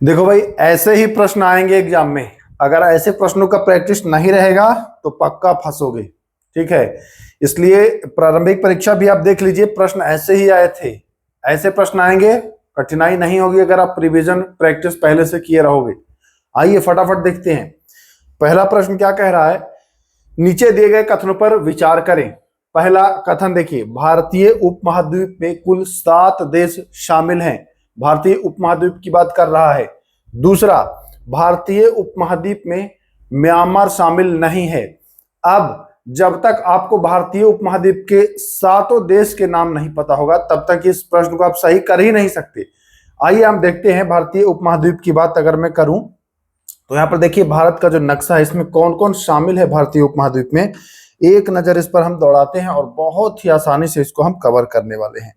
देखो भाई, ऐसे ही प्रश्न आएंगे एग्जाम में। अगर ऐसे प्रश्नों का प्रैक्टिस नहीं रहेगा तो पक्का फंसोगे। ठीक है, इसलिए प्रारंभिक परीक्षा भी आप देख लीजिए, प्रश्न ऐसे ही आए थे। ऐसे प्रश्न आएंगे, कठिनाई नहीं होगी अगर आप रिवीजन प्रैक्टिस पहले से किए रहोगे। आइए फटाफट देखते हैं। पहला प्रश्न क्या कह रहा है, नीचे दिए गए कथनों पर विचार करें। पहला कथन देखिए, भारतीय उपमहाद्वीप में कुल 7 देश शामिल हैं। भारतीय उपमहाद्वीप की बात कर रहा है। दूसरा, भारतीय उपमहाद्वीप में म्यांमार शामिल नहीं है। अब जब तक आपको भारतीय उपमहाद्वीप के 7 देश के नाम नहीं पता होगा तब तक इस प्रश्न को आप सही कर ही नहीं सकते। आइए हम देखते हैं भारतीय उपमहाद्वीप की बात अगर मैं करूं तो यहाँ पर देखिए भारत का जो नक्शा है इसमें कौन कौन शामिल है भारतीय उपमहाद्वीप में। एक नजर इस पर हम दौड़ाते हैं और बहुत ही आसानी से इसको हम कवर करने वाले हैं।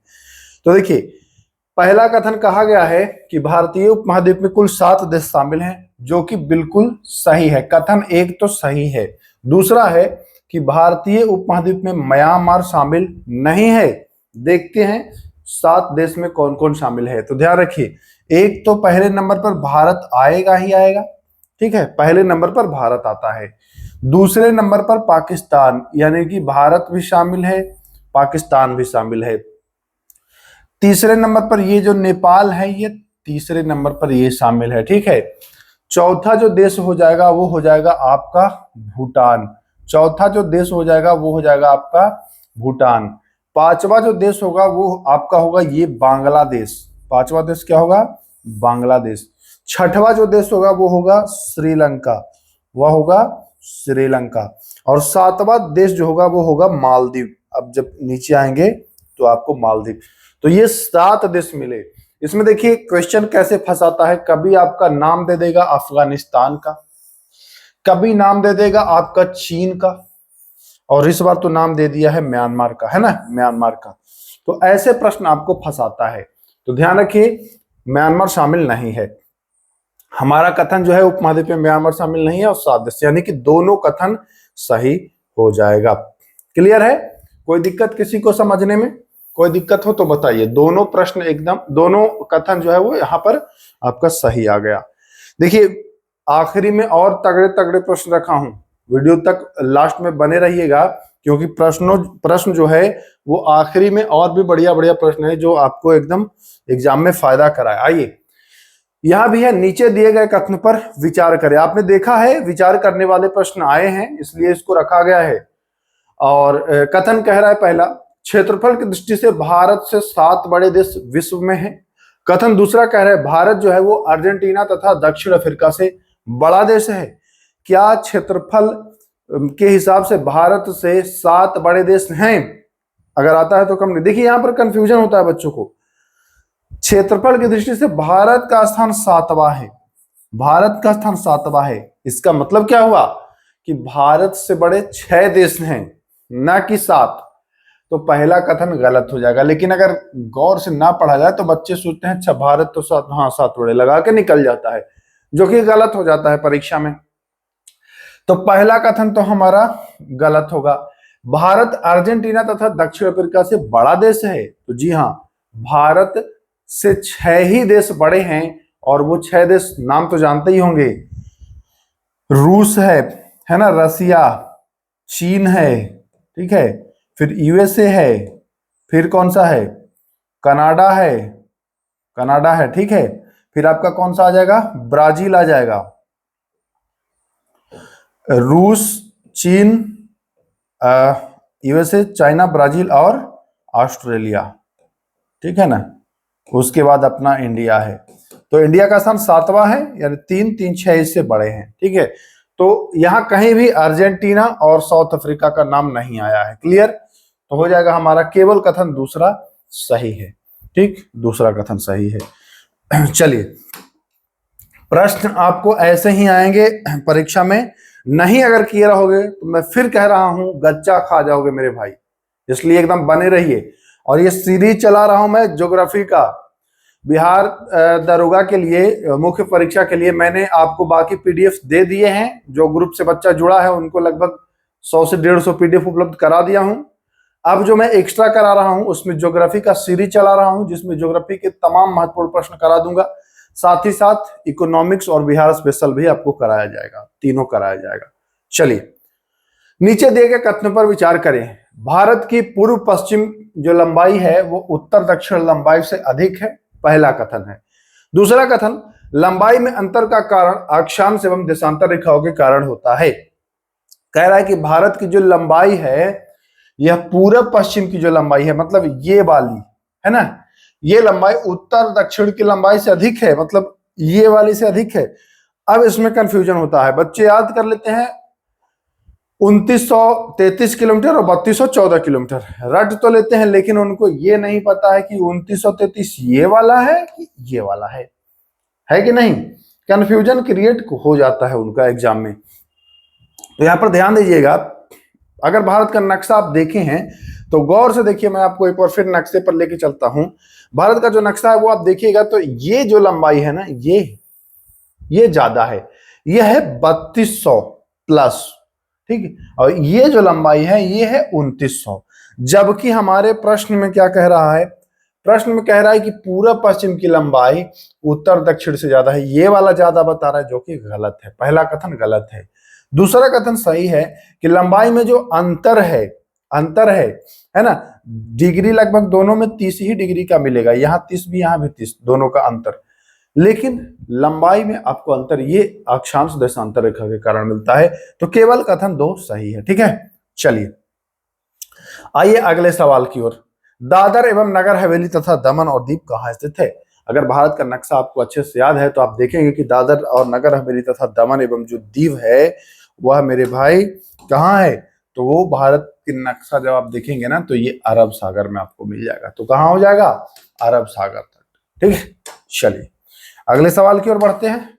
तो देखिए, पहला कथन कहा गया है कि भारतीय उपमहाद्वीप में कुल 7 देश शामिल हैं, जो कि बिल्कुल सही है। कथन एक तो सही है। दूसरा है कि भारतीय उपमहाद्वीप में म्यांमार शामिल नहीं है। देखते हैं 7 देश में कौन कौन शामिल है। तो ध्यान रखिए, एक तो पहले नंबर पर भारत आएगा ही आएगा। ठीक है, पहले नंबर पर भारत आता है। दूसरे नंबर पर पाकिस्तान, यानी कि भारत भी शामिल है, पाकिस्तान भी शामिल है। तीसरे नंबर पर ये जो नेपाल है, ये तीसरे नंबर पर ये शामिल है। ठीक है, चौथा जो देश हो जाएगा वो हो जाएगा आपका भूटान। चौथा जो देश हो जाएगा वो हो जाएगा आपका भूटान। पांचवा जो देश होगा वो आपका होगा ये बांग्लादेश। पांचवा देश क्या होगा? बांग्लादेश। छठवां जो देश होगा वो होगा श्रीलंका, वह होगा श्रीलंका। और सातवां देश जो होगा वो होगा मालदीव। अब जब नीचे आएंगे तो आपको मालदीव। तो ये 7 देश मिले। इसमें देखिए क्वेश्चन कैसे फंसाता है, कभी आपका नाम दे देगा अफगानिस्तान का, कभी नाम दे देगा आपका चीन का, और इस बार तो नाम दे दिया है म्यांमार का, है ना, म्यांमार का। तो ऐसे प्रश्न आपको फंसाता है। तो ध्यान रखिए, म्यांमार शामिल नहीं है। हमारा कथन जो है उपमहाद्वीप में म्यांमार शामिल नहीं है और 7 देश, यानी कि दोनों कथन सही हो जाएगा। क्लियर है? कोई दिक्कत किसी को समझने में? कोई दिक्कत हो तो बताइए। दोनों प्रश्न एकदम, दोनों कथन जो है वो यहाँ पर आपका सही आ गया। देखिए आखिरी में और तगड़े तगड़े प्रश्न रखा हूं, वीडियो तक लास्ट में बने रहिएगा, क्योंकि प्रश्न जो है वो आखिरी में और भी बढ़िया बढ़िया प्रश्न है जो आपको एकदम एग्जाम में फायदा कराए। आइए, यहां भी है, नीचे दिए गए कथन पर विचार करें। आपने देखा है विचार करने वाले प्रश्न आए हैं, इसलिए इसको रखा गया है। और कथन कह रहा है पहला, क्षेत्रफल की दृष्टि से भारत से 7 बड़े देश विश्व में हैं। कथन दूसरा कह रहा है भारत जो है वो अर्जेंटीना तथा दक्षिण अफ्रीका से बड़ा देश है। क्या क्षेत्रफल के हिसाब से भारत से 7 बड़े देश हैं? अगर आता है तो कम नहीं। देखिए यहां पर कंफ्यूजन होता है बच्चों को। क्षेत्रफल की दृष्टि से भारत का स्थान 7वां है। भारत का स्थान 7वां है, इसका मतलब क्या हुआ कि भारत से बड़े 6 देश हैं, ना कि 7। तो पहला कथन गलत हो जाएगा। लेकिन अगर गौर से ना पढ़ा जाए तो बच्चे सोचते हैं अच्छा भारत तो 7, हाँ 7 बड़े लगा के निकल जाता है, जो कि गलत हो जाता है परीक्षा में। तो पहला कथन तो हमारा गलत होगा। भारत अर्जेंटीना तथा दक्षिण अफ्रीका से बड़ा देश है, तो जी हाँ, भारत से 6 ही देश बड़े हैं, और वो 6 देश नाम तो जानते ही होंगे। रूस है ना, रसिया, चीन है, ठीक है, फिर यूएसए है, फिर कौन सा है, कनाडा है, कनाडा है, ठीक है, फिर आपका कौन सा आ जाएगा, ब्राजील आ जाएगा। रूस, चीन, यूएसए, चाइना, ब्राजील और ऑस्ट्रेलिया, ठीक है ना। उसके बाद अपना इंडिया है। तो इंडिया का स्थान 7वां है, यानी 3, 3, 6 इससे बड़े हैं, ठीक है। तो यहां कहीं भी अर्जेंटीना और साउथ अफ्रीका का नाम नहीं आया है। क्लियर? तो हो जाएगा हमारा केवल कथन दूसरा सही है। ठीक, दूसरा कथन सही है। चलिए, प्रश्न आपको ऐसे ही आएंगे परीक्षा में। नहीं अगर किए रहोगे तो मैं फिर कह रहा हूं गच्चा खा जाओगे मेरे भाई, इसलिए एकदम बने रहिए। और ये सीरीज चला रहा हूं मैं ज्योग्राफी का। बिहार दरोगा के लिए, मुख्य परीक्षा के लिए मैंने आपको बाकी पीडीएफ दे दिए हैं। जो ग्रुप से बच्चा जुड़ा है उनको लगभग 100 से 150 पीडीएफ उपलब्ध करा दिया हूं। अब जो मैं एक्स्ट्रा करा रहा हूं उसमें ज्योग्राफी का सीरीज चला रहा हूं, जिसमें ज्योग्राफी के तमाम महत्वपूर्ण प्रश्न करा दूंगा। साथ ही साथ इकोनॉमिक्स और बिहार स्पेशल भी आपको कराया जाएगा, तीनों कराया जाएगा। चलिए नीचे दिए गए कथनों पर विचार करें। भारत की पूर्व पश्चिम जो लंबाई है वो उत्तर दक्षिण लंबाई से अधिक है, पहला कथन है। दूसरा कथन, लंबाई में अंतर का कारण अक्षांश एवं देशांतर रेखाओं के कारण होता है। कह रहा है कि भारत की जो लंबाई है, यह पूरब पश्चिम की जो लंबाई है, मतलब ये वाली है ना, ये लंबाई उत्तर दक्षिण की लंबाई से अधिक है, मतलब ये वाली से अधिक है। अब इसमें कंफ्यूजन होता है, बच्चे याद कर लेते हैं 2933 किलोमीटर और 3214 किलोमीटर रट तो लेते हैं, लेकिन उनको ये नहीं पता है कि 2933 ये वाला है कि ये वाला है कि नहीं। कंफ्यूजन क्रिएट हो जाता है उनका एग्जाम में। तो यहां पर ध्यान दीजिएगा, अगर भारत का नक्शा आप देखे हैं तो गौर से देखिए, मैं आपको एक बार फिर नक्शे पर लेके चलता हूं। भारत का जो नक्शा है वो आप देखिएगा तो ये जो लंबाई है ना, ये ज्यादा है, ये है 3200 प्लस, ठीक है, और ये जो लंबाई है ये है 2900। जबकि हमारे प्रश्न में क्या कह रहा है, प्रश्न में कह रहा है कि पूरब पश्चिम की लंबाई उत्तर दक्षिण से ज्यादा है, ये वाला ज्यादा बता रहा है, जो कि गलत है। पहला कथन गलत है। दूसरा कथन सही है कि लंबाई में जो अंतर है ना, डिग्री लगभग दोनों में 30 ही डिग्री का मिलेगा, यहाँ 30 भी यहाँ भी 30, दोनों का अंतर, लेकिन लंबाई में आपको अंतर ये अक्षांश देशांतर रेखा के कारण मिलता है। तो केवल कथन 2 सही है, ठीक है। चलिए आइए अगले सवाल की ओर। दादर एवं नगर हवेली तथा दमन और दीव कहाँ स्थित है? अगर भारत का नक्शा आपको अच्छे से याद है तो आप देखेंगे कि दादर और नगर हवेली तथा दमन एवं जो दीव है वह मेरे भाई कहाँ है, तो वो भारत के नक्शा जब आप देखेंगे ना तो ये अरब सागर में आपको मिल जाएगा। तो कहाँ हो जाएगा? अरब सागर तक, ठीक है। चलिए अगले सवाल की ओर बढ़ते हैं।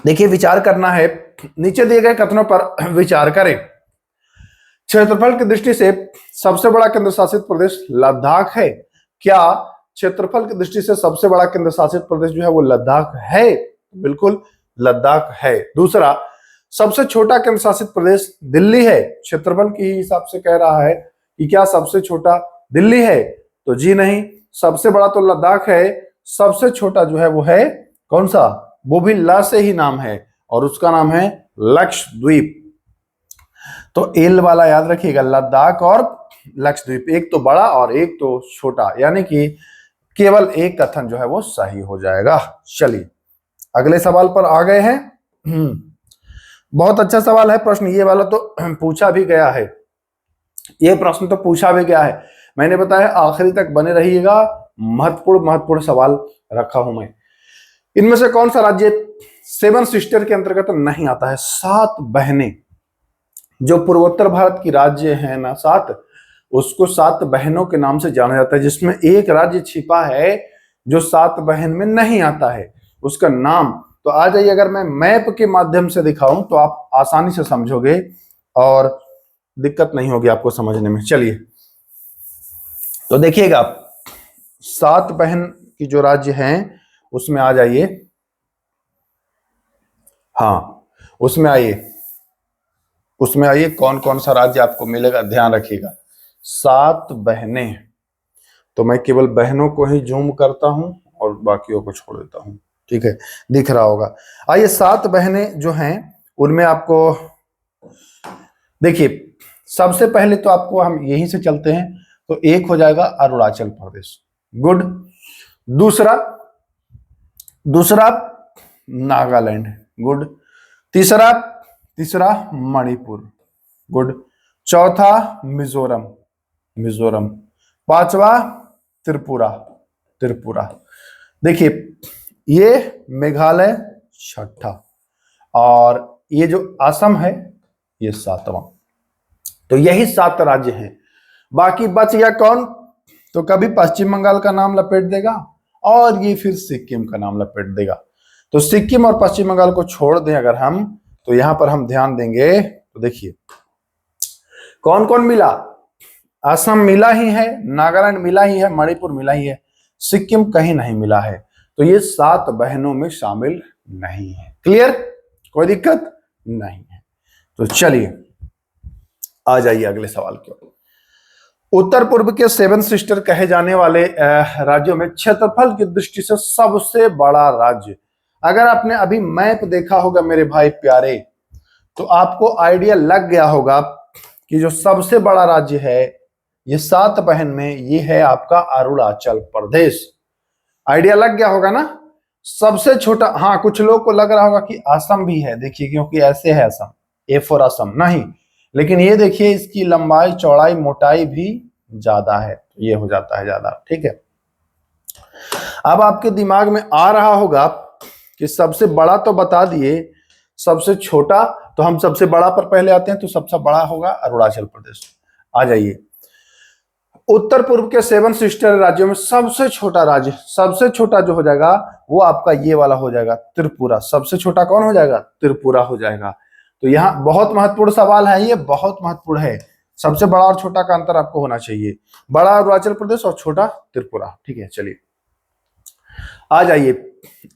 देखिए विचार करना है, नीचे दिए गए कथनों पर विचार करें। क्षेत्रफल की दृष्टि से सबसे बड़ा केंद्र शासित प्रदेश लद्दाख है। क्या क्षेत्रफल की दृष्टि से सबसे बड़ा केंद्र शासित प्रदेश जो है वो लद्दाख है? बिल्कुल लद्दाख है। दूसरा, सबसे छोटा केंद्र शासित प्रदेश दिल्ली है। क्षेत्रफल के हिसाब से कह रहा है कि क्या सबसे छोटा दिल्ली है? तो जी नहीं, सबसे बड़ा तो लद्दाख है, सबसे छोटा जो है वो है कौन सा? वो भी ल से ही नाम है और उसका नाम है लक्षद्वीप। तो एल वाला याद रखिएगा, लद्दाख और लक्षद्वीप, एक तो बड़ा और एक तो छोटा, यानी कि केवल एक कथन जो है वो सही हो जाएगा। चलिए अगले सवाल पर आ गए हैं। बहुत अच्छा सवाल है प्रश्न, ये वाला तो पूछा भी गया है, ये प्रश्न तो पूछा भी गया है। मैंने बताया आखिरी तक बने रहिएगा, महत्वपूर्ण सवाल रखा हूं मैं। इनमें से कौन सा राज्य 7 सिस्टर के अंतर्गत नहीं आता है? 7 बहनें, जो पूर्वोत्तर भारत की राज्य है ना 7, उसको 7 बहनों के नाम से जाना जाता है, जिसमें एक राज्य छिपा है जो 7 बहन में नहीं आता है, उसका नाम तो आ जाइए। अगर मैं मैप के माध्यम से दिखाऊं तो आप आसानी से समझोगे और दिक्कत नहीं होगी आपको समझने में। चलिए तो देखिएगा, 7 बहन की जो राज्य हैं उसमें आ जाइए, हाँ उसमें आइए कौन कौन सा राज्य आपको मिलेगा, ध्यान रखिएगा। 7 बहनें, तो मैं केवल बहनों को ही जूम करता हूं और बाकियों को छोड़ देता हूं, ठीक है, दिख रहा होगा। आइए 7 बहनें जो हैं उनमें आपको देखिए, सबसे पहले तो आपको हम यहीं से चलते हैं, तो एक हो जाएगा अरुणाचल प्रदेश, गुड। दूसरा नागालैंड, गुड। तीसरा मणिपुर, गुड। चौथा मिजोरम। 5वां त्रिपुरा। देखिए ये मेघालय 6ठा, और ये जो असम है ये 7वां। तो यही 7 राज्य हैं। बाकी बच गया कौन? तो कभी पश्चिम बंगाल का नाम लपेट देगा और ये फिर सिक्किम का नाम लपेट देगा। तो सिक्किम और पश्चिम बंगाल को छोड़ दें अगर हम, तो यहां पर हम ध्यान देंगे तो देखिए कौन कौन मिला। असम मिला ही है, नागालैंड मिला ही है, मणिपुर मिला ही है, सिक्किम कहीं नहीं मिला है। तो ये 7 बहनों में शामिल नहीं है। क्लियर? कोई दिक्कत नहीं है। तो चलिए आ जाइए अगले सवाल की ओर। उत्तर पूर्व के सेवन सिस्टर कहे जाने वाले राज्यों में क्षेत्रफल की दृष्टि से सबसे बड़ा राज्य, अगर आपने अभी मैप देखा होगा मेरे भाई प्यारे, तो आपको आइडिया लग गया होगा कि जो सबसे बड़ा राज्य है ये 7 बहन में, ये है आपका अरुणाचल प्रदेश। आइडिया लग गया होगा ना। सबसे छोटा, हाँ कुछ लोग को लग रहा होगा कि असम भी है, देखिए क्योंकि ऐसे है असम, ए फॉर असम नहीं, लेकिन ये देखिए इसकी लंबाई चौड़ाई मोटाई भी ज्यादा है, तो ये हो जाता है ज्यादा। ठीक है, अब आपके दिमाग में आ रहा होगा कि सबसे बड़ा तो बता दिए, सबसे छोटा, तो हम सबसे बड़ा पर पहले आते हैं, तो सबसे बड़ा होगा अरुणाचल प्रदेश। आ जाइए, उत्तर पूर्व के 7 सिस्टर राज्यों में सबसे छोटा राज्य, सबसे छोटा जो हो जाएगा वो आपका ये वाला हो जाएगा, त्रिपुरा। सबसे छोटा कौन हो जाएगा? त्रिपुरा हो जाएगा। तो यहाँ बहुत महत्वपूर्ण सवाल है, ये बहुत महत्वपूर्ण है। सबसे बड़ा और छोटा का अंतर आपको होना चाहिए, बड़ा अरुणाचल प्रदेश और छोटा त्रिपुरा। ठीक है, चलिए आ जाइए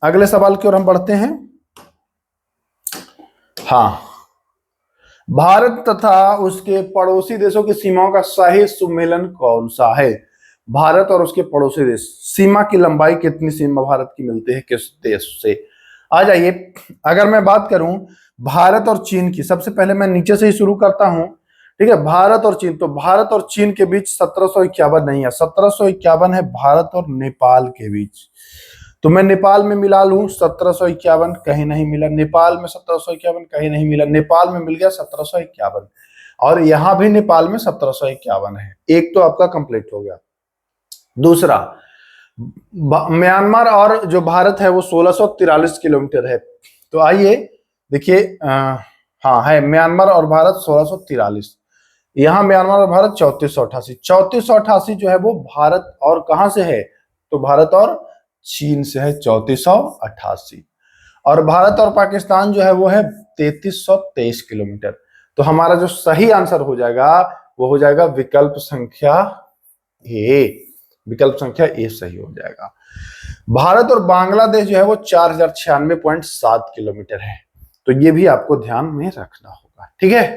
अगले सवाल की ओर हम बढ़ते हैं। हाँ, भारत तथा उसके पड़ोसी देशों की सीमाओं का सही सुमेलन कौन सा है? भारत और उसके पड़ोसी देश, सीमा की लंबाई कितनी सीमा भारत की मिलती है किस देश से? आ जाइए, अगर मैं बात करूं भारत और चीन की, सबसे पहले मैं नीचे से ही शुरू करता हूं। ठीक है, भारत और चीन, तो भारत और चीन के बीच 1751 नहीं है, 1751 है भारत और नेपाल के बीच। तो मैं नेपाल में मिला लूं 1751, कहीं नहीं मिला। नेपाल में 1751 कहीं नहीं मिला, नेपाल में मिल गया 1751, और यहां भी नेपाल में 1751 है। एक तो आपका कंप्लीट हो गया। दूसरा, म्यांमार और जो भारत है वो 1643 किलोमीटर है। तो आइए देखिए, हाँ है म्यांमार और भारत 1643, यहाँ म्यांमार और भारत 3488। 3488 जो है वो भारत और कहां से है? तो भारत और चीन से है 3488, और भारत और पाकिस्तान जो है वो है 3323 किलोमीटर। तो हमारा जो सही आंसर हो जाएगा वो हो जाएगा विकल्प संख्या ए, विकल्प संख्या ए सही हो जाएगा। भारत और बांग्लादेश जो है वो 4096.7 किलोमीटर है, तो ये भी आपको ध्यान में रखना होगा। ठीक है,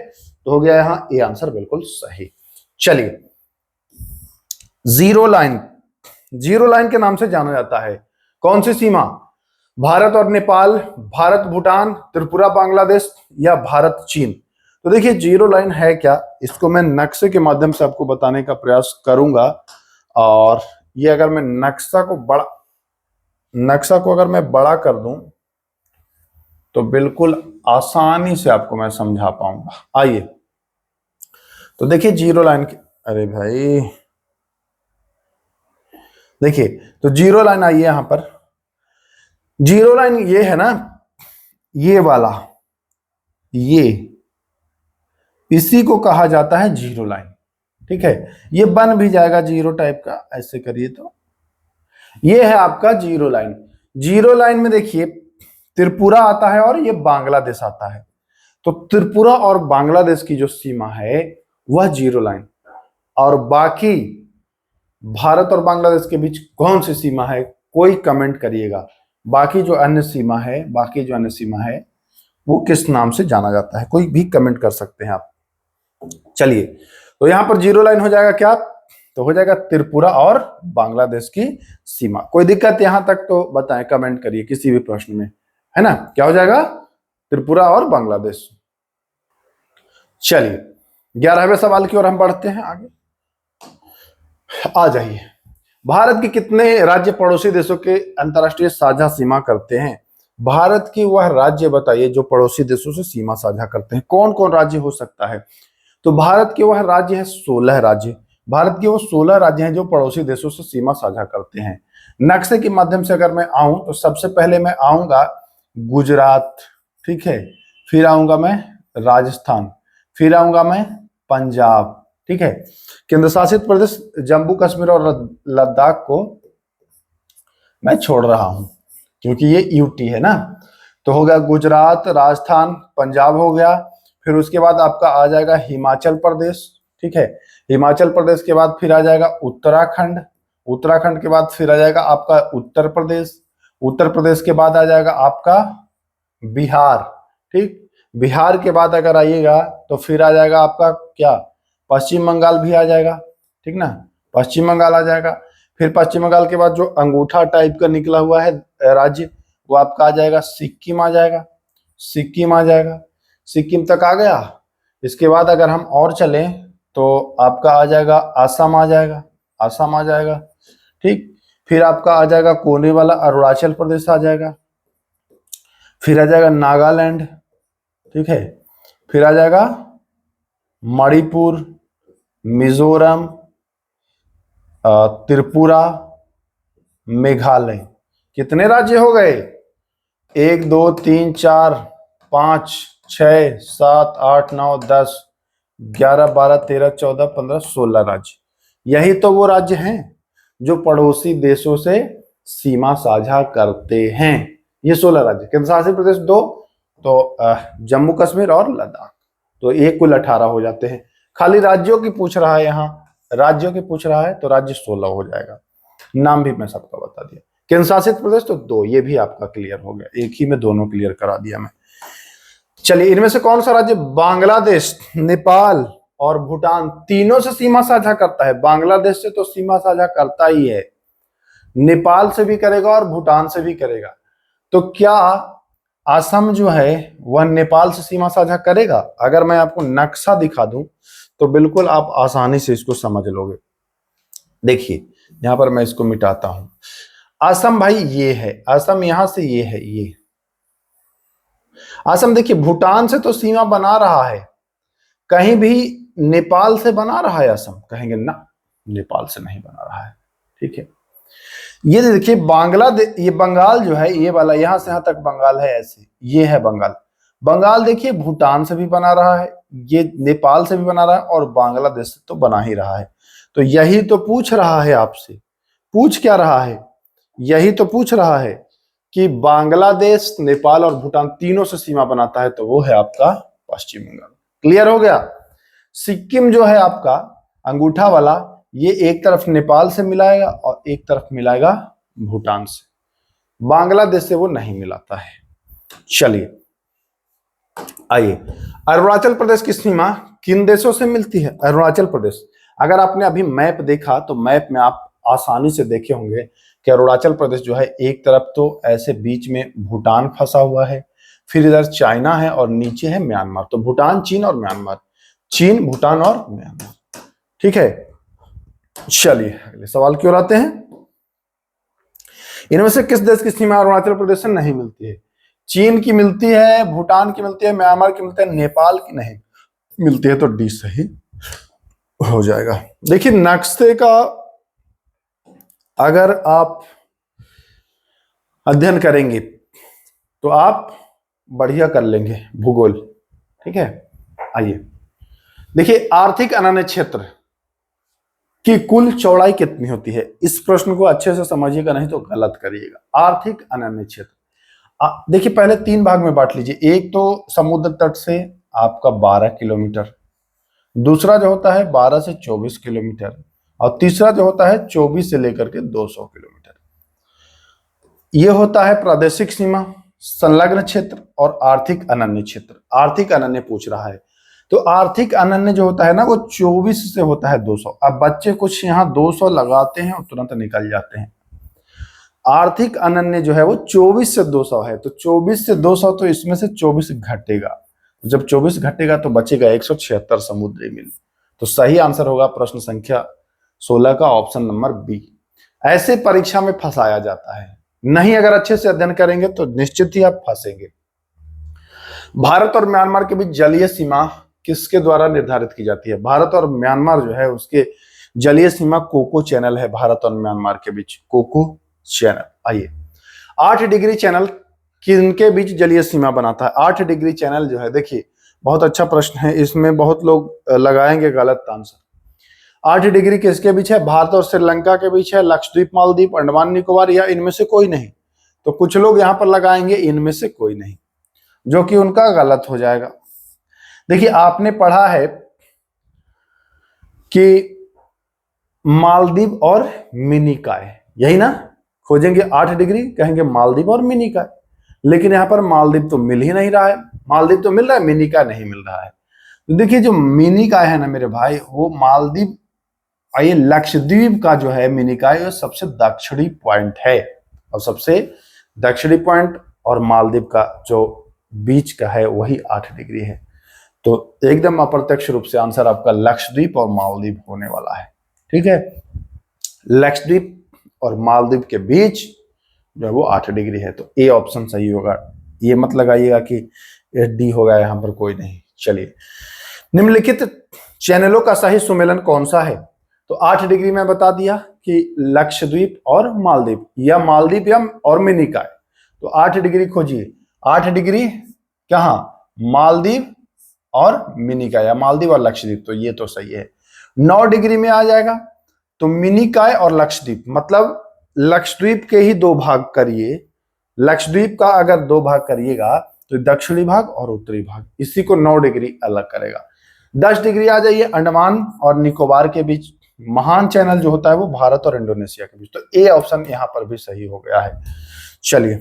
तो हो गया यहां ए आंसर बिल्कुल सही। चलिए, जीरो लाइन, जीरो लाइन के नाम से जाना जाता है कौन सी सीमा? भारत और नेपाल, भारत भूटान, त्रिपुरा बांग्लादेश, या भारत चीन? तो देखिए जीरो लाइन है क्या, इसको मैं नक्शे के माध्यम से आपको बताने का प्रयास करूंगा। और ये अगर मैं नक्शा को अगर मैं बड़ा कर दूं तो बिल्कुल आसानी से आपको मैं समझा पाऊंगा। आइए, तो देखिए जीरो लाइन के, अरे भाई देखिए, तो जीरो लाइन आई है यहां पर। जीरो लाइन ये है ना, ये वाला, ये इसी को कहा जाता है जीरो लाइन। ठीक है, ये बन भी जाएगा जीरो टाइप का, ऐसे करिए तो ये है आपका जीरो लाइन। जीरो लाइन में देखिए त्रिपुरा आता है और ये बांग्लादेश आता है, तो त्रिपुरा और बांग्लादेश की जो सीमा है वह जीरो लाइन, और बाकी भारत और बांग्लादेश के बीच कौन सी सीमा है, कोई कमेंट करिएगा। बाकी जो अन्य सीमा है वो किस नाम से जाना जाता है, कोई भी कमेंट कर सकते हैं आप। चलिए, तो यहां पर जीरो लाइन हो जाएगा क्या? तो हो जाएगा त्रिपुरा और बांग्लादेश की सीमा। कोई दिक्कत यहां तक तो बताएं, कमेंट करिए किसी भी प्रश्न में, है ना? क्या हो जाएगा? त्रिपुरा और बांग्लादेश। चलिए, 11वें सवाल की ओर हम बढ़ते हैं आगे। आ जाइए, भारत के कितने राज्य पड़ोसी देशों के अंतरराष्ट्रीय साझा सीमा करते हैं? भारत की वह राज्य बताइए जो पड़ोसी देशों से सीमा साझा करते हैं। कौन कौन राज्य हो सकता है? तो भारत के वह राज्य है 16 राज्य। भारत के वो 16 राज्य हैं जो पड़ोसी देशों से सीमा साझा करते हैं। नक्शे के माध्यम से अगर मैं आऊं तो सबसे पहले मैं आऊंगा गुजरात, ठीक है, फिर आऊंगा मैं राजस्थान, फिर आऊंगा मैं पंजाब, ठीक है। केंद्र शासित प्रदेश जम्मू कश्मीर और लद्दाख को मैं छोड़ रहा हूं क्योंकि ये यूटी है ना। तो हो गया गुजरात, राजस्थान, पंजाब हो गया। फिर उसके बाद आपका आ जाएगा हिमाचल प्रदेश, ठीक है। हिमाचल प्रदेश के बाद फिर आ जाएगा उत्तराखंड, उत्तराखंड के बाद फिर आ जाएगा आपका उत्तर प्रदेश, उत्तर प्रदेश के बाद आ जाएगा आपका बिहार, ठीक। बिहार के बाद अगर आइएगा तो फिर आ जाएगा आपका क्या, पश्चिम बंगाल भी आ जाएगा, ठीक ना, पश्चिम बंगाल आ जाएगा। फिर पश्चिम बंगाल के बाद जो अंगूठा टाइप का निकला हुआ है राज्य, वो आपका आ जाएगा सिक्किम आ जाएगा, सिक्किम आ जाएगा, सिक्किम तक आ गया। इसके बाद अगर हम और चलें तो आपका आ जाएगा असम आ जाएगा, असम आ जाएगा, ठीक। फिर आपका आ जाएगा कोने वाला अरुणाचल प्रदेश आ जाएगा, फिर आ जाएगा नागालैंड, ठीक है, फिर आ जाएगा मणिपुर, मिजोरम, त्रिपुरा, मेघालय। कितने राज्य हो गए? 1 2 3 4 5 6 7 8 9 10 11 12 13 14 15 16 राज्य। यही तो वो राज्य हैं जो पड़ोसी देशों से सीमा साझा करते हैं। ये 16 राज्य। केंद्र शासित प्रदेश 2, तो जम्मू कश्मीर और लद्दाख, तो एक कुल 18 हो जाते हैं। खाली राज्यों की पूछ रहा है, यहाँ राज्यों की पूछ रहा है तो राज्य 16 हो जाएगा। नाम भी मैं सबका बता दिया। केंद्र शासित प्रदेश तो 2, ये भी आपका क्लियर हो गया, एक ही में दोनों क्लियर करा दिया मैं। चलिए, इनमें से कौन सा राज्य बांग्लादेश, नेपाल और भूटान तीनों से सीमा साझा करता है? बांग्लादेश से तो सीमा साझा करता ही है, नेपाल से भी करेगा और भूटान से भी करेगा। तो क्या असम जो है वह नेपाल से सीमा साझा करेगा? अगर मैं आपको नक्शा दिखा दूं तो बिल्कुल आप आसानी से इसको समझ लोगे। देखिए, यहां पर मैं इसको मिटाता हूं। असम भाई ये है, असम यहां से ये है, ये असम। देखिए, भूटान से तो सीमा बना रहा है, कहीं भी नेपाल से बना रहा है असम? कहेंगे ना, नेपाल से नहीं बना रहा है, ठीक है। ये देखिए बांग्लादेश, ये बंगाल जो है, ये वाला यहां से यहां तक बंगाल है, ऐसे ये है बंगाल। बंगाल देखिए भूटान से भी बना रहा है, ये नेपाल से भी बना रहा है और बांग्लादेश से तो बना ही रहा है। तो यही तो पूछ रहा है आपसे, पूछ क्या रहा है? यही तो पूछ रहा है कि बांग्लादेश, नेपाल और भूटान तीनों से सीमा बनाता है, तो वो है आपका पश्चिम बंगाल। क्लियर हो गया। सिक्किम जो है आपका अंगूठा वाला, ये एक तरफ नेपाल से मिलाएगा और एक तरफ मिलाएगा भूटान से, बांग्लादेश से वो नहीं मिलाता है। चलिए आइए, अरुणाचल प्रदेश की सीमा किन देशों से मिलती है? अरुणाचल प्रदेश, अगर आपने अभी मैप देखा तो मैप में आप आसानी से देखे होंगे कि अरुणाचल प्रदेश जो है एक तरफ तो ऐसे बीच में भूटान फंसा हुआ है, फिर इधर चाइना है और नीचे है म्यांमार। तो भूटान, चीन और म्यांमार, चीन, भूटान और म्यांमार, ठीक है। चलिए अगले सवाल की ओर आते हैं। इनमें से किस देश की सीमा अरुणाचल प्रदेश से नहीं मिलती है? चीन की मिलती है, भूटान की मिलती है, म्यांमार की मिलती है, नेपाल की नहीं मिलती है। तो डी सही हो जाएगा। देखिए, नक्शे का अगर आप अध्ययन करेंगे तो आप बढ़िया कर लेंगे भूगोल, ठीक है। आइए देखिए, आर्थिक अनन्य क्षेत्र की कुल चौड़ाई कितनी होती है? इस प्रश्न को अच्छे से समझिएगा, नहीं तो गलत करिएगा। आर्थिक अनन्य क्षेत्र देखिए पहले 3 भाग में बांट लीजिए। एक तो समुद्र तट से आपका 12 किलोमीटर, दूसरा जो होता है 12 से 24 किलोमीटर और तीसरा जो होता है 24 से लेकर के 200 किलोमीटर। यह होता है प्रादेशिक सीमा, संलग्न क्षेत्र और आर्थिक अनन्य क्षेत्र। आर्थिक अनन्य पूछ रहा है, तो आर्थिक अनन्य जो होता है ना वो 24 से होता है 200। अब बच्चे कुछ यहाँ 200 लगाते हैं और तुरंत निकल जाते हैं। आर्थिक अनन्य जो है वो 24 से 200 है, तो 24 से 200, तो इसमें से 24 घटेगा। जब 24 घटेगा तो बचेगा 176 समुद्री मील। तो सही आंसर होगा प्रश्न संख्या 16 का ऑप्शन नंबर बी। ऐसे परीक्षा में फंसाया जाता है, नहीं अगर अच्छे से अध्ययन करेंगे तो निश्चित ही आप फंसेंगे। भारत और म्यांमार के बीच जलीय सीमा किसके द्वारा निर्धारित की जाती है? भारत और म्यांमार जो है उसके जलीय सीमा कोको चैनल है। भारत और म्यांमार के बीच कोको चैनल। आइए, 8 डिग्री चैनल किनके बीच जलीय सीमा बनाता है? 8 डिग्री चैनल जो है, देखिए बहुत अच्छा प्रश्न है, इसमें बहुत लोग लगाएंगे गलत आंसर। 8 डिग्री किसके बीच है? भारत और श्रीलंका के बीच है, लक्षद्वीप, मालदीव, अंडमान निकोबार या इनमें से कोई नहीं। तो कुछ लोग यहां पर लगाएंगे इनमें से कोई नहीं, जो कि उनका गलत हो जाएगा। देखिए, आपने पढ़ा है कि मालदीव और मिनिकॉय, यही ना? खोजेंगे 8 डिग्री, कहेंगे मालदीव और मिनिकॉय, लेकिन यहां पर मालदीव तो मिल ही नहीं रहा है। मालदीव तो मिल रहा है, मिनिकॉय नहीं मिल रहा है। तो देखिए, जो मिनिकॉय है ना मेरे भाई, वो मालदीव और ये लक्षद्वीप का जो है मिनिकॉय वो सबसे दक्षिणी पॉइंट है, और सबसे दक्षिणी पॉइंट और मालदीव का जो बीच का है वही 8 डिग्री है। तो एकदम अप्रत्यक्ष रूप से आंसर आपका लक्षद्वीप और मालदीव होने वाला है। ठीक है, लक्षद्वीप और मालदीव के बीच जो है वो 8 डिग्री है, तो ए ऑप्शन सही होगा। ये मत लगाइएगा कि डी होगा, यहां पर कोई नहीं। चलिए, निम्नलिखित चैनलों का सही सुमेलन कौन सा है? तो 8 डिग्री में बता दिया कि लक्षद्वीप और मालदीव, या मालदीव या और मिनिकॉय। तो 8 डिग्री खोजिए, 8 डिग्री कहां? मालदीव और मिनिकॉय, या मालदीव और लक्षद्वीप, तो ये तो सही है। 9 डिग्री में आ जाएगा तो मिनिकॉय और लक्षद्वीप, मतलब लक्षद्वीप के ही 2 भाग करिए। लक्षद्वीप का अगर 2 भाग करिएगा तो दक्षिणी भाग और उत्तरी भाग, इसी को 9 डिग्री अलग करेगा। 10 डिग्री आ जाइए अंडमान और निकोबार के बीच। महान चैनल जो होता है वो भारत और इंडोनेशिया के बीच, तो ए ऑप्शन यहां पर भी सही हो गया है। चलिए,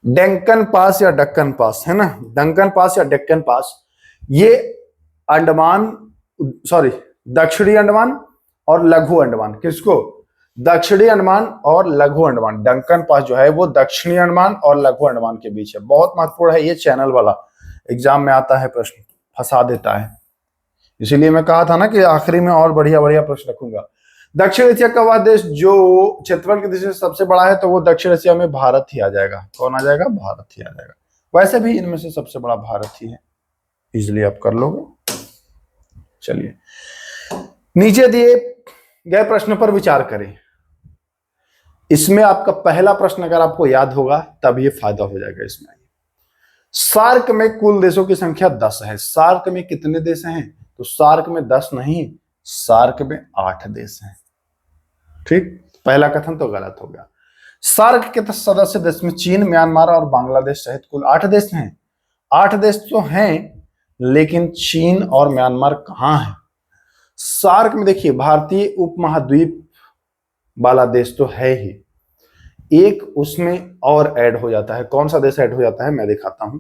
डेक्कन पास या दक्कन पास है ना, डंकन पास या डेक्कन पास, ये अंडमान सॉरी दक्षिणी अंडमान और लघु अंडमान, किसको? दक्षिणी अंडमान और लघु अंडमान। डंकन पास जो है वो दक्षिणी अंडमान और लघु अंडमान के बीच है। बहुत महत्वपूर्ण है ये चैनल वाला, एग्जाम में आता है, प्रश्न फंसा देता है। इसीलिए मैं कहा था ना कि आखिरी में और बढ़िया बढ़िया प्रश्न रखूंगा। दक्षिण एशिया का वह देश जो क्षेत्रफल की दृष्टि से सबसे बड़ा है, तो वो दक्षिण एशिया में भारत ही आ जाएगा। कौन आ जाएगा? भारत ही आ जाएगा। वैसे भी इनमें से सबसे बड़ा भारत ही है, इजिली आप कर लोगे। चलिए, नीचे दिए गए प्रश्न पर विचार करें। इसमें आपका पहला प्रश्न अगर आपको याद होगा तब ये फायदा हो जाएगा। इसमें सार्क में कुल देशों की संख्या 10 है। सार्क में कितने देश हैं? तो सार्क में 10 नहीं, सार्क में 8 देश हैं। ठीक, पहला कथन तो गलत हो गया। सार्क के सदस्य देश में चीन, म्यांमार और बांग्लादेश सहित कुल 8 देश हैं। 8 देश तो हैं, लेकिन चीन और म्यांमार कहां है? सार्क में देखिए, भारतीय उपमहाद्वीप वाला देश तो है ही, एक उसमें और ऐड हो जाता है। कौन सा देश ऐड हो जाता है? मैं दिखाता हूं।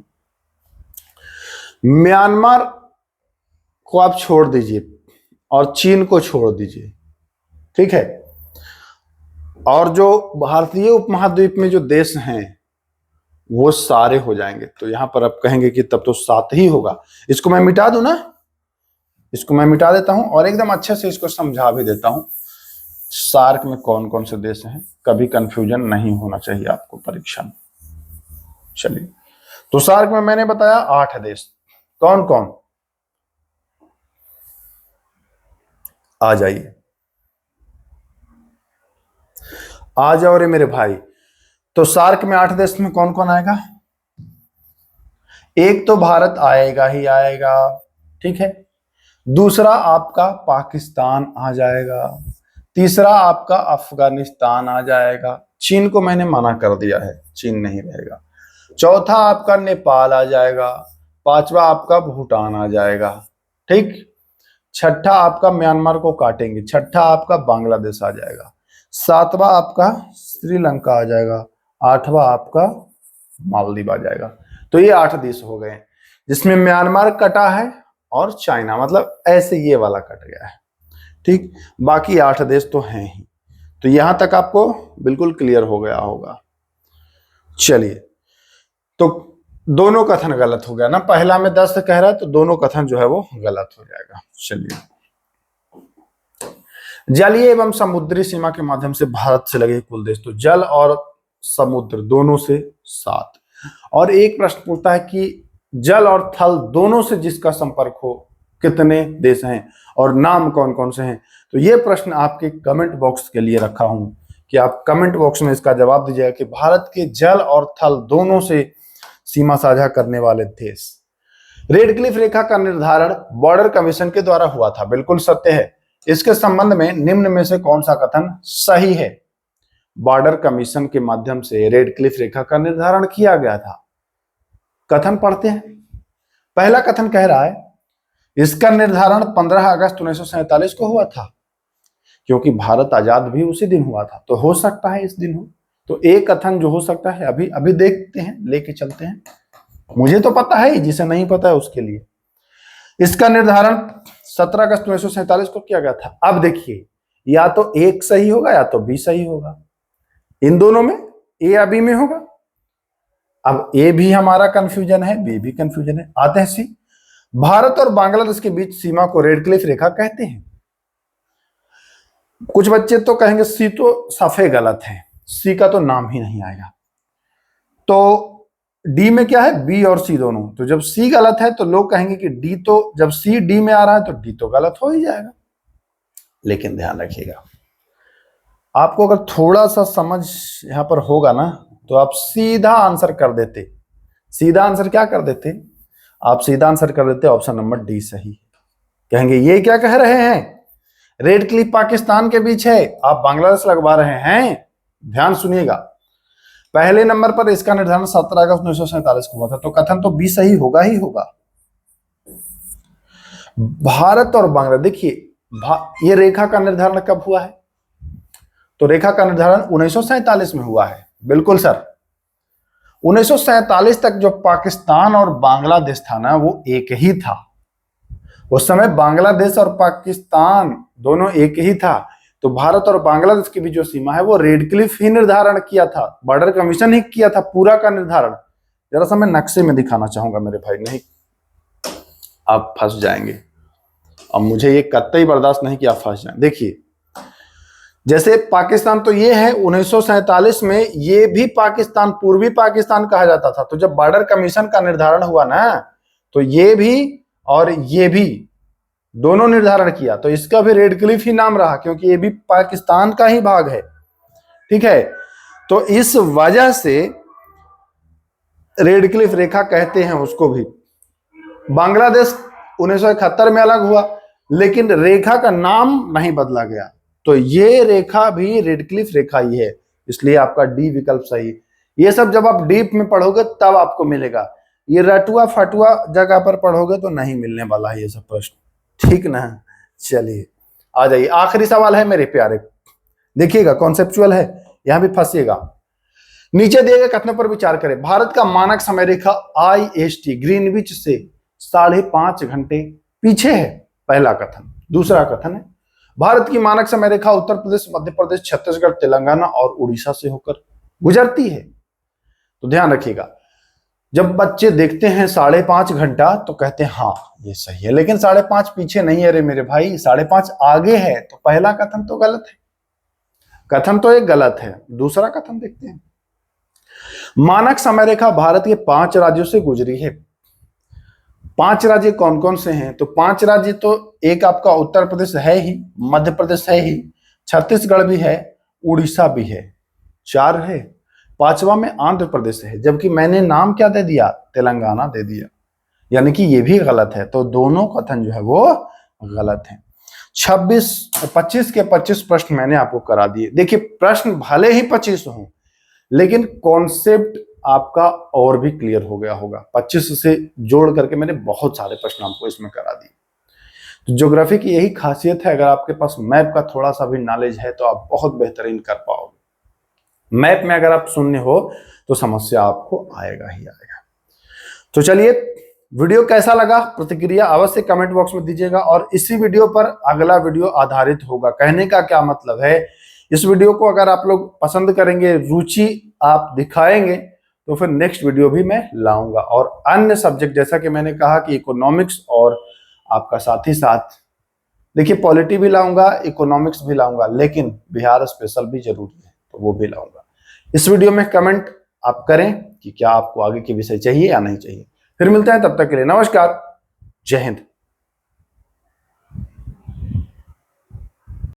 म्यांमार को आप छोड़ दीजिए और चीन को छोड़ दीजिए, ठीक है। और जो भारतीय उपमहाद्वीप में जो देश हैं वो सारे हो जाएंगे। तो यहां पर आप कहेंगे कि तब तो 7 ही होगा। इसको मैं मिटा दूं ना, इसको मैं मिटा देता हूं और एकदम अच्छे से इसको समझा भी देता हूं। सार्क में कौन कौन से देश हैं, कभी कंफ्यूजन नहीं होना चाहिए आपको परीक्षा में। चलिए, तो सार्क में मैंने बताया 8 देश। कौन कौन? आ जाइए, आ जाओ रे मेरे भाई। तो सार्क में 8 देश में कौन कौन आएगा? एक तो भारत आएगा ही आएगा, ठीक है। दूसरा आपका पाकिस्तान आ जाएगा। तीसरा आपका अफगानिस्तान आ जाएगा। चीन को मैंने मना कर दिया है, चीन नहीं रहेगा। चौथा आपका नेपाल आ जाएगा। पांचवा आपका भूटान आ जाएगा, ठीक। छठा आपका म्यांमार को काटेंगे। छठा आपका बांग्लादेश आ जाएगा। सातवां आपका श्रीलंका आ जाएगा। आठवां आपका मालदीव आ जाएगा। तो ये 8 देश हो गए, जिसमें म्यांमार कटा है और चाइना, मतलब ऐसे ये वाला कट गया है, ठीक। बाकी 8 देश तो हैं ही। तो यहां तक आपको बिल्कुल क्लियर हो गया होगा। चलिए, तो दोनों कथन गलत हो गया ना, पहला में 10 कह रहा है तो दोनों कथन जो है वो गलत हो जाएगा। चलिए, जलीय एवं समुद्री सीमा के माध्यम से भारत से लगे कुल देश, तो जल और समुद्र दोनों से 7। और एक प्रश्न पूछता है कि जल और थल दोनों से जिसका संपर्क हो कितने देश हैं और नाम कौन कौन से हैं। तो ये प्रश्न आपके कमेंट बॉक्स के लिए रखा हूं कि आप कमेंट बॉक्स में इसका जवाब दीजिएगा कि भारत के जल और थल दोनों से सीमा साझा करने वाले देश। रेड क्लिफ रेखा का निर्धारण बॉर्डर कमीशन के द्वारा हुआ था, बिल्कुल सत्य है। इसके संबंध में निम्न में से कौन सा कथन सही है? बॉर्डर कमीशन के माध्यम से रेड क्लिफ रेखा का निर्धारण किया गया था। कथन पढ़ते हैं। पहला कथन कह रहा है इसका निर्धारण 15 अगस्त 1947 को हुआ था, क्योंकि भारत आजाद भी उसी दिन हुआ था, तो हो सकता है इस दिन हो। तो एक कथन जो हो सकता है अभी अभी देखते हैं, लेके चलते हैं। मुझे तो पता है, जिसे नहीं पता है उसके लिए। इसका निर्धारण 17 अगस्त 1947 को किया गया था। अब देखिए, या तो एक सही होगा या तो बी सही होगा, इन दोनों में ए या बी में होगा। अब ए भी हमारा कंफ्यूजन है, बी भी कंफ्यूजन है। आते हैं सी। भारत और बांग्लादेश के बीच सीमा को रेडक्लिफ रेखा कहते हैं। कुछ बच्चे तो कहेंगे सी तो सफे गलत है, सी का तो नाम ही नहीं आएगा। तो डी में क्या है, बी और सी दोनों। तो जब सी गलत है तो लोग कहेंगे कि डी, तो जब सी डी में आ रहा है तो डी तो गलत हो ही जाएगा। लेकिन ध्यान रखिएगा, आपको अगर थोड़ा सा समझ यहां पर होगा ना तो आप सीधा आंसर कर देते। सीधा आंसर क्या कर देते, आप सीधा आंसर कर देते ऑप्शन नंबर डी सही। कहेंगे ये क्या कह रहे हैं, रेड क्लिफ पाकिस्तान के बीच है, आप बांग्लादेश लगवा रहे हैं। ध्यान सुनिएगा, पहले नंबर पर इसका निर्धारण 17 अगस्त 1947 को हुआ था, तो कथन तो बी सही होगा ही होगा। भारत और बांग्लादेश, देखिए ये रेखा का निर्धारण कब हुआ है, तो रेखा का निर्धारण 1947 में हुआ है। बिल्कुल सर, 1947 तक जो पाकिस्तान और बांग्लादेश था ना वो एक ही था। उस समय बांग्लादेश और पाकिस्तान दोनों एक ही था। तो भारत और बांग्लादेश की भी जो सीमा है वो रेडक्लिफ ही निर्धारण किया था, बॉर्डर कमीशन ही किया था पूरा का निर्धारण। जरा सा मैं नक्शे में दिखाना चाहूंगा मेरे भाई, नहीं आप फंस जाएंगे। अब मुझे ये कतई बर्दाश्त नहीं कि आप फंस जाएं। देखिए, जैसे पाकिस्तान तो ये है 1947 में, ये भी पाकिस्तान पूर्वी पाकिस्तान कहा जाता था। तो जब बॉर्डर कमीशन का निर्धारण हुआ ना तो ये भी और ये भी दोनों निर्धारण किया, तो इसका भी रेडक्लिफ ही नाम रहा क्योंकि ये भी पाकिस्तान का ही भाग है। ठीक है, तो इस वजह से रेडक्लिफ रेखा कहते हैं उसको भी। बांग्लादेश 1971 में अलग हुआ लेकिन रेखा का नाम नहीं बदला गया, तो ये रेखा भी रेडक्लिफ रेखा ही है, इसलिए आपका डी विकल्प सही। ये सब जब आप डीप में पढ़ोगे तब आपको मिलेगा, ये रटुआ फटुआ जगह पर पढ़ोगे तो नहीं मिलने वाला है ये सब प्रश्न। ठीक ना, चलिए आ जाइए, आखिरी सवाल है मेरे प्यारे, देखिएगा कॉन्सेप्चुअल है, यहां भी फंसिएगा। नीचे दिए गए कथनों पर विचार करें। भारत का मानक समय रेखा IST ग्रीनविच से 5.5 घंटे पीछे है, पहला कथन। दूसरा कथन है भारत की मानक समय रेखा उत्तर प्रदेश, मध्य प्रदेश, छत्तीसगढ़, तेलंगाना और उड़ीसा से होकर गुजरती है। तो ध्यान रखिएगा, जब बच्चे देखते हैं 5.5 घंटा तो कहते हैं हाँ ये सही है, लेकिन 5.5 पीछे नहीं है रे मेरे भाई, 5.5 आगे है। तो पहला कथन तो गलत है, कथन तो एक गलत है। दूसरा कथन देखते हैं, मानक समय रेखा भारत के 5 राज्यों से गुजरी है। 5 राज्य कौन कौन से हैं, तो 5 राज्य तो एक आपका उत्तर प्रदेश है ही, मध्य प्रदेश है ही, छत्तीसगढ़ भी है, उड़ीसा भी है, 4 है। 5वां में आंध्र प्रदेश है, जबकि मैंने नाम क्या दे दिया, तेलंगाना दे दिया, यानी कि ये भी गलत है। तो दोनों कथन जो है वो गलत है। 25 के 25 प्रश्न मैंने आपको करा दिए। देखिए प्रश्न भले ही 25 हो लेकिन कॉन्सेप्ट आपका और भी क्लियर हो गया होगा। 25 से जोड़ करके मैंने बहुत सारे प्रश्न आपको इसमें करा दिए। तो ज्योग्राफी की यही खासियत है, अगर आपके पास मैप का थोड़ा सा भी नॉलेज है तो आप बहुत बेहतरीन कर पाओगे। मैप में अगर आप शून्य हो तो समस्या आपको आएगा ही आएगा। तो चलिए, वीडियो कैसा लगा प्रतिक्रिया अवश्य कमेंट बॉक्स में दीजिएगा, और इसी वीडियो पर अगला वीडियो आधारित होगा। कहने का क्या मतलब है, इस वीडियो को अगर आप लोग पसंद करेंगे, रुचि आप दिखाएंगे तो फिर नेक्स्ट वीडियो भी मैं लाऊंगा। और अन्य सब्जेक्ट जैसा कि मैंने कहा कि इकोनॉमिक्स और आपका साथ ही साथ देखिए पॉलिटी भी लाऊंगा, इकोनॉमिक्स भी लाऊंगा, लेकिन बिहार स्पेशल भी जरूरी है तो वो भी लाऊंगा। इस वीडियो में कमेंट आप करें कि क्या आपको आगे के विषय चाहिए या नहीं चाहिए। फिर मिलते हैं, तब तक के लिए नमस्कार, जय हिंद।